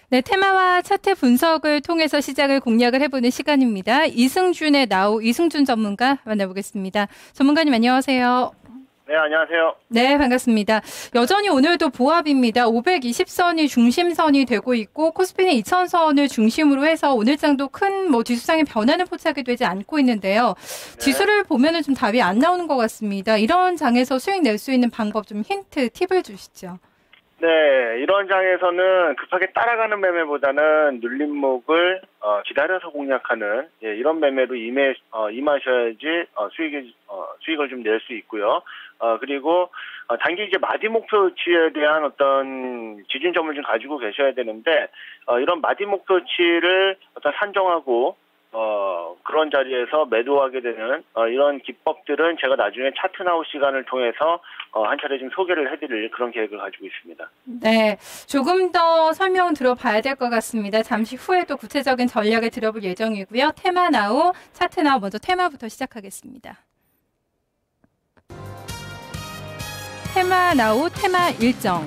네, 테마와 차트 분석을 통해서 시장을 공략을 해보는 시간입니다. 이승준의 나우 이승준 전문가 만나보겠습니다. 전문가님 안녕하세요. 네, 안녕하세요. 네, 반갑습니다. 여전히 오늘도 보합입니다. 520선이 중심선이 되고 있고 코스피는 2000선을 중심으로 해서 오늘장도 큰 지수상의 변화는 포착이 되지 않고 있는데요. 네. 지수를 보면은 좀 답이 안 나오는 것 같습니다. 이런 장에서 수익 낼 수 있는 방법 좀 힌트, 팁을 주시죠. 네, 이런 장에서는 급하게 따라가는 매매보다는 눌림목을 기다려서 공략하는 이런 매매로 임하셔야지 수익을 좀 낼 수 있고요. 그리고 단기 이제 마디 목표치에 대한 어떤 기준점을 좀 가지고 계셔야 되는데 이런 마디 목표치를 어떤 산정하고 그런 자리에서 매도하게 되는 이런 기법들은 제가 나중에 차트나우 시간을 통해서 한 차례 좀 소개를 해드릴 그런 계획을 가지고 있습니다. 네, 조금 더 설명 들어봐야 될 것 같습니다. 잠시 후에 또 구체적인 전략을 들어볼 예정이고요. 테마나우, 차트나우 먼저 테마부터 시작하겠습니다. 테마나우, 테마 일정.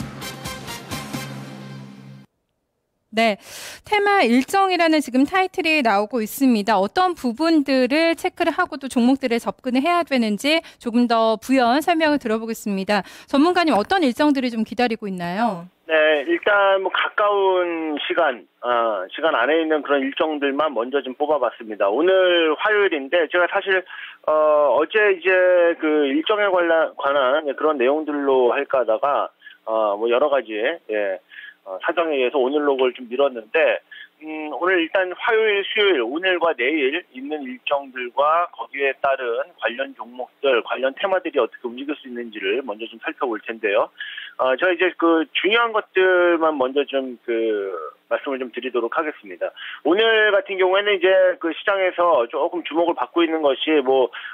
네, 테마 일정이라는 지금 타이틀이 나오고 있습니다. 어떤 부분들을 체크를 하고 또 종목들에 접근을 해야 되는지 조금 더 부연 설명을 들어보겠습니다. 전문가님 어떤 일정들이 좀 기다리고 있나요? 네, 일단 가까운 시간 안에 있는 그런 일정들만 먼저 좀 뽑아봤습니다. 오늘 화요일인데 제가 사실 어제 이제 그 일정에 관한 그런 내용들로 할까 하다가 여러 가지 사정에 의해서 오늘로 그걸 좀 미뤘는데 오늘 일단 화요일, 수요일, 오늘과 내일 있는 일정들과 거기에 따른 관련 종목들, 관련 테마들이 어떻게 움직일 수 있는지를 먼저 좀 살펴볼 텐데요. 제가 이제 그 중요한 것들만 먼저 좀 말씀을 좀 드리도록 하겠습니다. 오늘 같은 경우에는 이제 그 시장에서 조금 주목을 받고 있는 것이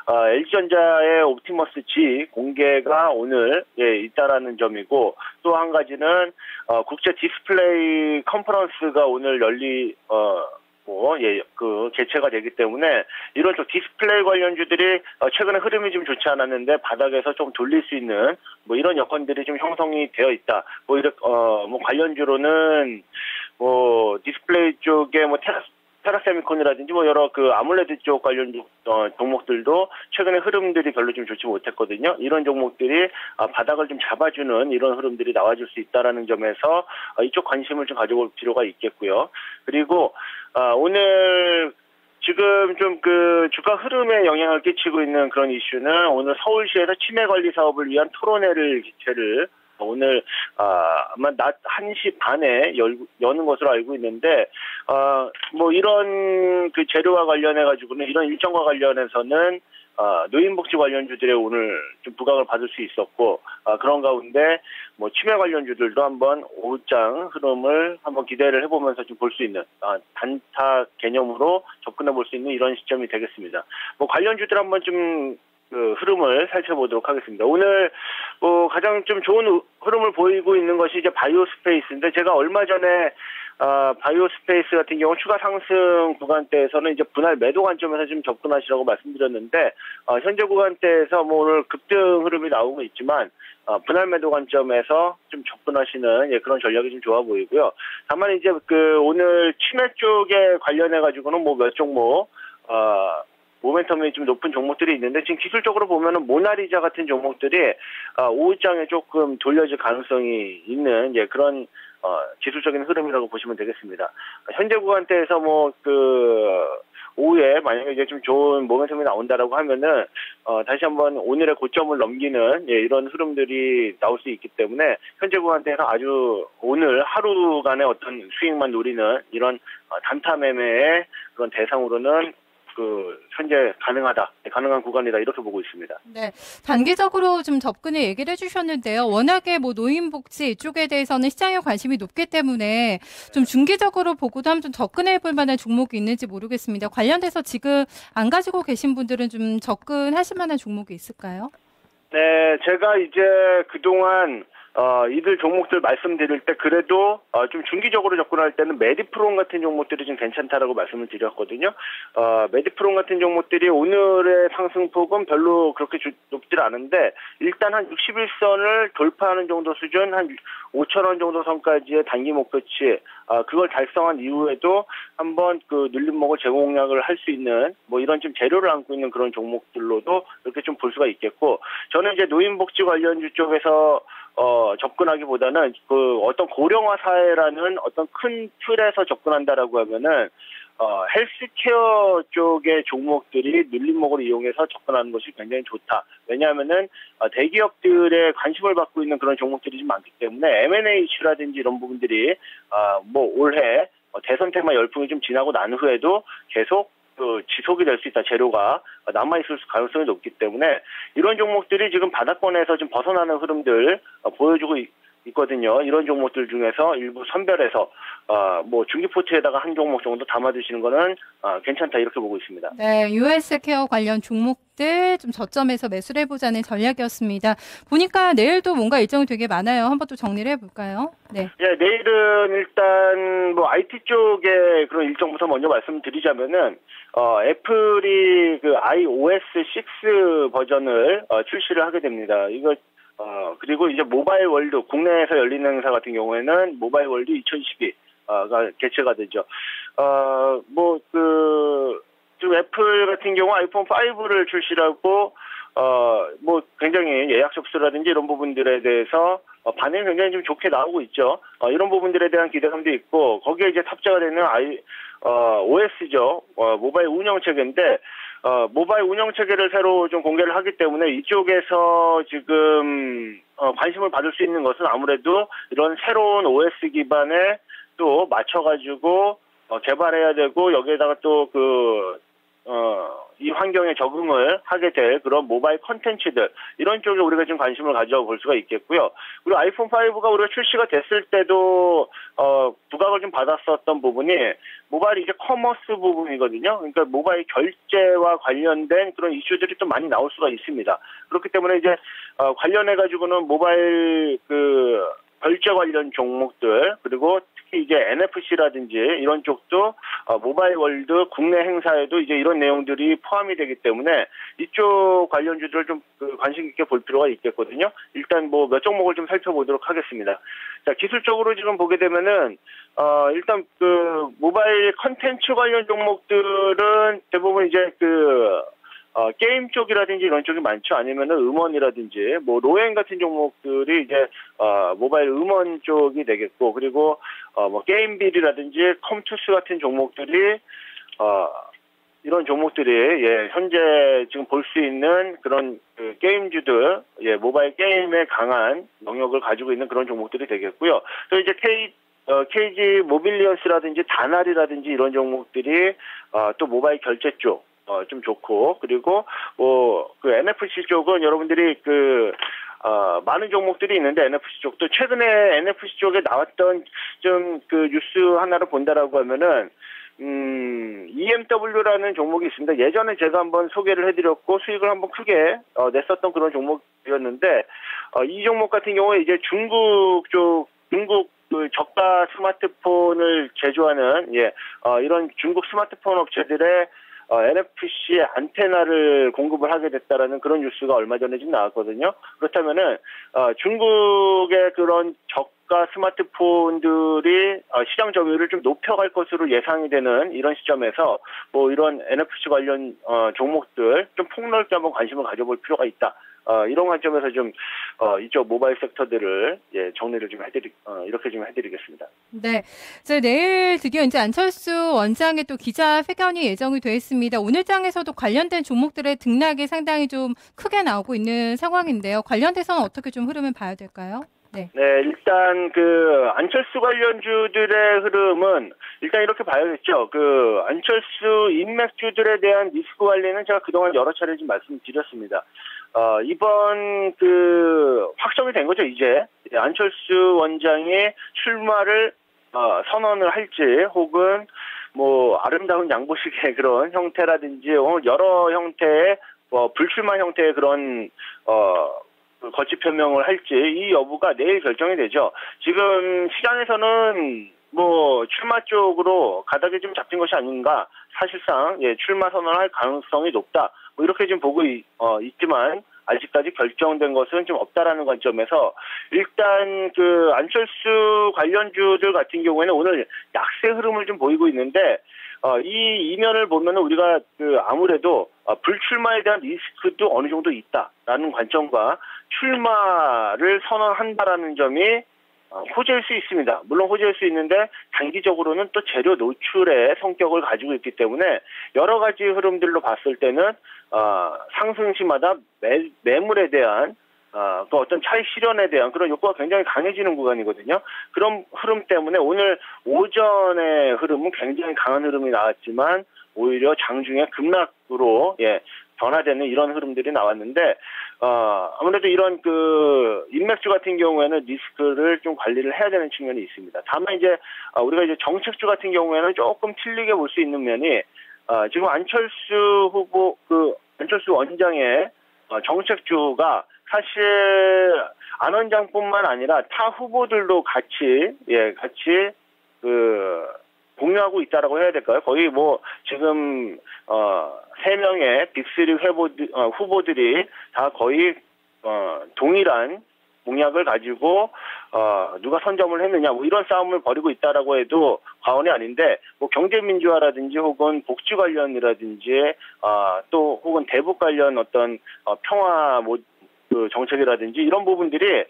LG전자의 옵티머스 G 공개가 오늘 있다라는 점이고 또 한 가지는 국제 디스플레이 컨퍼런스가 오늘 개최가 되기 때문에 이런 좀 디스플레이 관련주들이 최근에 흐름이 좀 좋지 않았는데 바닥에서 좀 돌릴 수 있는 이런 여건들이 좀 형성이 되어 있다. 관련주로는 디스플레이 쪽에 테라세미콘이라든지 여러 그 아몰레드 쪽 관련 종목들도 최근에 흐름들이 별로 좀 좋지 못했거든요. 이런 종목들이 바닥을 좀 잡아주는 이런 흐름들이 나와줄 수 있다라는 점에서 이쪽 관심을 좀 가져볼 필요가 있겠고요. 그리고 오늘 지금 좀 주가 흐름에 영향을 끼치고 있는 그런 이슈는 오늘 서울시에서 치매 관리 사업을 위한 토론회를 개최를 오늘 아마 낮 1시 반에 여는 것으로 알고 있는데 이런 그 재료와 관련해 가지고는 이런 일정과 관련해서는 노인복지 관련주들의 오늘 좀 부각을 받을 수 있었고 그런 가운데 치매 관련주들도 한번 오후장 흐름을 한번 기대를 해보면서 좀 볼 수 있는 단타 개념으로 접근해 볼 수 있는 이런 시점이 되겠습니다. 관련주들 한번 좀 흐름을 살펴보도록 하겠습니다. 오늘 가장 좀 좋은 흐름을 보이고 있는 것이 이제 바이오 스페이스인데 제가 얼마 전에 바이오 스페이스 같은 경우 추가 상승 구간대에서는 이제 분할 매도 관점에서 좀 접근하시라고 말씀드렸는데 현재 구간대에서 오늘 급등 흐름이 나오고 있지만 분할 매도 관점에서 좀 접근하시는 그런 전략이 좀 좋아 보이고요. 다만 이제 오늘 치매 쪽에 관련해 가지고는 몇 종목 모멘텀이 좀 높은 종목들이 있는데 지금 기술적으로 보면은 모나리자 같은 종목들이 오후장에 조금 돌려질 가능성이 있는 그런 기술적인 흐름이라고 보시면 되겠습니다. 현재 구간대에서 오후에 만약에 이제 좀 좋은 모멘텀이 나온다라고 하면은 다시 한번 오늘의 고점을 넘기는 이런 흐름들이 나올 수 있기 때문에 현재 구간대에서 아주 오늘 하루간의 어떤 수익만 노리는 이런 단타 매매의 그런 대상으로는 현재 가능한 구간이다 이렇게 보고 있습니다. 네, 단기적으로 좀 접근을 얘기를 해주셨는데요. 워낙에 노인복지 이쪽에 대해서는 시장에 관심이 높기 때문에 좀 중기적으로 보고도 한번 좀 접근해볼 만한 종목이 있는지 모르겠습니다. 관련돼서 지금 안 가지고 계신 분들은 좀 접근하실 만한 종목이 있을까요? 네, 제가 이제 그동안 이들 종목들 말씀드릴 때 그래도 좀 중기적으로 접근할 때는 메디프론 같은 종목들이 좀 괜찮다라고 말씀을 드렸거든요. 메디프론 같은 종목들이 오늘의 상승폭은 별로 그렇게 높질 않은데 일단 한 61선을 돌파하는 정도 수준, 한 5,000원 정도 선까지의 단기 목표치, 그걸 달성한 이후에도 한번 그 눌림목을 재공략을 할 수 있는 뭐 이런 좀 재료를 안고 있는 그런 종목들로도 이렇게 좀 볼 수가 있겠고, 저는 이제 노인복지 관련주 쪽에서 접근하기보다는 그 어떤 고령화 사회라는 어떤 큰 틀에서 접근한다라고 하면은 헬스케어 쪽의 종목들이 눌림목을 이용해서 접근하는 것이 굉장히 좋다. 왜냐하면은 대기업들의 관심을 받고 있는 그런 종목들이 좀 많기 때문에 M&A 이슈라든지 이런 부분들이 뭐 올해 대선 테마 열풍이 좀 지나고 난 후에도 계속 지속이 될 수 있다. 재료가 남아있을 가능성이 높기 때문에 이런 종목들이 지금 바닥권에서 좀 벗어나는 흐름들 보여주고 있거든요. 이런 종목들 중에서 일부 선별해서 뭐 중기 포트에다가 한 종목 정도 담아두시는 거는 괜찮다 이렇게 보고 있습니다. 네, US 케어 관련 종목들 좀 저점에서 매수를 해보자는 전략이었습니다. 보니까 내일도 뭔가 일정이 되게 많아요. 한번 또 정리를 해볼까요? 네. 예, 내일은 일단 뭐 IT 쪽의 그런 일정부터 먼저 말씀드리자면은 애플이 그 iOS 6 버전을 출시를 하게 됩니다. 이거 그리고 이제 모바일 월드, 국내에서 열리는 행사 같은 경우에는 모바일 월드 2012가 개최가 되죠. 지금 애플 같은 경우 아이폰 5를 출시하고, 뭐 굉장히 예약 접수라든지 이런 부분들에 대해서 반응이 굉장히 좀 좋게 나오고 있죠. 이런 부분들에 대한 기대감도 있고, 거기에 이제 탑재가 되는 OS죠. 모바일 운영체계인데, 모바일 운영체계를 새로 좀 공개를 하기 때문에 이쪽에서 지금 관심을 받을 수 있는 것은 아무래도 이런 새로운 OS 기반에 또 맞춰가지고 개발해야 되고, 여기에다가 또 이 환경에 적응을 하게 될 그런 모바일 컨텐츠들, 이런 쪽에 우리가 좀 관심을 가져볼 수가 있겠고요. 그리고 아이폰 5가 우리가 출시가 됐을 때도 부각을 좀 받았었던 부분이 모바일 이제 커머스 부분이거든요. 그러니까 모바일 결제와 관련된 그런 이슈들이 좀 많이 나올 수가 있습니다. 그렇기 때문에 이제 관련해가지고는 모바일 결제 관련 종목들, 그리고 특히 이제 NFC라든지 이런 쪽도 모바일 월드 국내 행사에도 이제 이런 내용들이 포함이 되기 때문에 이쪽 관련주들을 좀 관심 있게 볼 필요가 있겠거든요. 일단 뭐 몇 종목을 좀 살펴보도록 하겠습니다. 자, 기술적으로 지금 보게 되면은 일단 모바일 컨텐츠 관련 종목들은 대부분 이제 게임 쪽이라든지 이런 쪽이 많죠. 아니면은 음원이라든지, 뭐, 로엔 같은 종목들이 이제, 모바일 음원 쪽이 되겠고, 그리고, 뭐, 게임빌이라든지 컴투스 같은 종목들이, 이런 종목들이, 예, 현재 지금 볼 수 있는 그런 게임주들, 예, 모바일 게임에 강한 영역을 가지고 있는 그런 종목들이 되겠고요. 또 이제 KG 모빌리언스라든지 다날이라든지 이런 종목들이, 또 모바일 결제 쪽, 좀 좋고, 그리고 NFC 쪽은 여러분들이 많은 종목들이 있는데 NFC 쪽도 최근에 NFC 쪽에 나왔던 좀 뉴스 하나를 본다라고 하면은 EMW라는 종목이 있습니다. 예전에 제가 한번 소개를 해드렸고 수익을 한번 크게 냈었던 그런 종목이었는데, 이 종목 같은 경우에 이제 중국 저가 스마트폰을 제조하는 이런 중국 스마트폰 업체들의 NFC 안테나를 공급을 하게 됐다라는 그런 뉴스가 얼마 전에 좀 나왔거든요. 그렇다면은 중국의 그런 저가 스마트폰들이 시장 점유율을 좀 높여갈 것으로 예상이 되는 이런 시점에서 뭐 이런 NFC 관련 종목들 좀 폭넓게 한번 관심을 가져볼 필요가 있다. 이런 관점에서 좀 이쪽 모바일 섹터들을 정리를 좀 이렇게 좀 해드리겠습니다. 네, 내일 드디어 이제 안철수 원장의 또 기자회견이 예정이 되어 있습니다. 오늘 장에서도 관련된 종목들의 등락이 상당히 좀 크게 나오고 있는 상황인데요. 관련돼서는 어떻게 좀 흐름을 봐야 될까요? 네, 일단 안철수 관련주들의 흐름은 일단 이렇게 봐야겠죠. 안철수 인맥주들에 대한 리스크 관리는 제가 그동안 여러 차례 좀 말씀드렸습니다. 이번 확정이 된 거죠, 이제. 안철수 원장이 출마를 선언을 할지, 혹은 뭐 아름다운 양보식의 그런 형태라든지 여러 형태의 불출마 형태의 그런 거치 표명을 할지 이 여부가 내일 결정이 되죠. 지금 시장에서는 뭐 출마 쪽으로 가닥이 좀 잡힌 것이 아닌가. 사실상 출마 선언할 가능성이 높다. 뭐 이렇게 좀 보고 있지만 아직까지 결정된 것은 좀 없다라는 관점에서 일단 그 안철수 관련주들 같은 경우에는 오늘 약세 흐름을 좀 보이고 있는데 이 이면을 보면은 우리가 그 아무래도 불출마에 대한 리스크도 어느 정도 있다라는 관점과 출마를 선언한다라는 점이 호재일 수 있습니다. 물론 호재일 수 있는데 단기적으로는 또 재료 노출의 성격을 가지고 있기 때문에 여러 가지 흐름들로 봤을 때는 상승시마다 매물에 대한 또 어떤 차익 실현에 대한 그런 욕구가 굉장히 강해지는 구간이거든요. 그런 흐름 때문에 오늘 오전의 흐름은 굉장히 강한 흐름이 나왔지만 오히려 장중에 급락으로 변화되는 이런 흐름들이 나왔는데 아무래도 이런 그 인맥주 같은 경우에는 리스크를 좀 관리를 해야 되는 측면이 있습니다. 다만 이제 우리가 이제 정책주 같은 경우에는 조금 틀리게 볼 수 있는 면이 지금 안철수 후보 안철수 원장의 정책주가 사실 안 원장뿐만 아니라 타 후보들도 같이 그 공유하고 있다라고 해야 될까요? 거의 뭐 지금 3명의 빅3 후보들이 다 거의 동일한 공약을 가지고 누가 선점을 했느냐 뭐 이런 싸움을 벌이고 있다라고 해도 과언이 아닌데 뭐 경제민주화라든지 혹은 복지 관련이라든지 또 혹은 대북 관련 어떤 평화 그 정책이라든지 이런 부분들이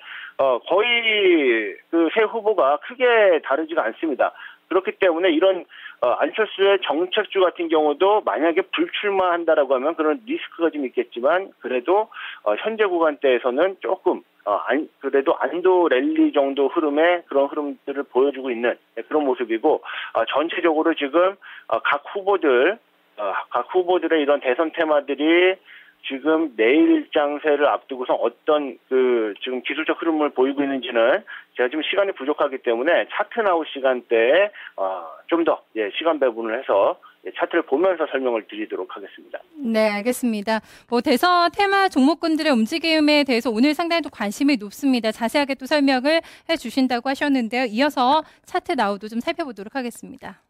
거의 그 세 후보가 크게 다르지가 않습니다. 그렇기 때문에 이런 안철수의 정책주 같은 경우도 만약에 불출마한다라고 하면 그런 리스크가 좀 있겠지만 그래도 현재 구간대에서는 조금 그래도 안도 랠리 정도 흐름의 그런 흐름들을 보여주고 있는 그런 모습이고 전체적으로 지금 각 후보들의 이런 대선 테마들이 지금 내일 장세를 앞두고서 어떤 지금 기술적 흐름을 보이고 있는지는 제가 지금 시간이 부족하기 때문에 차트 나올 시간대에 좀 더 시간 배분을 해서 차트를 보면서 설명을 드리도록 하겠습니다. 네, 알겠습니다. 뭐 대선 테마 종목군들의 움직임에 대해서 오늘 상당히 또 관심이 높습니다. 자세하게 또 설명을 해주신다고 하셨는데요. 이어서 차트 나오도 좀 살펴보도록 하겠습니다.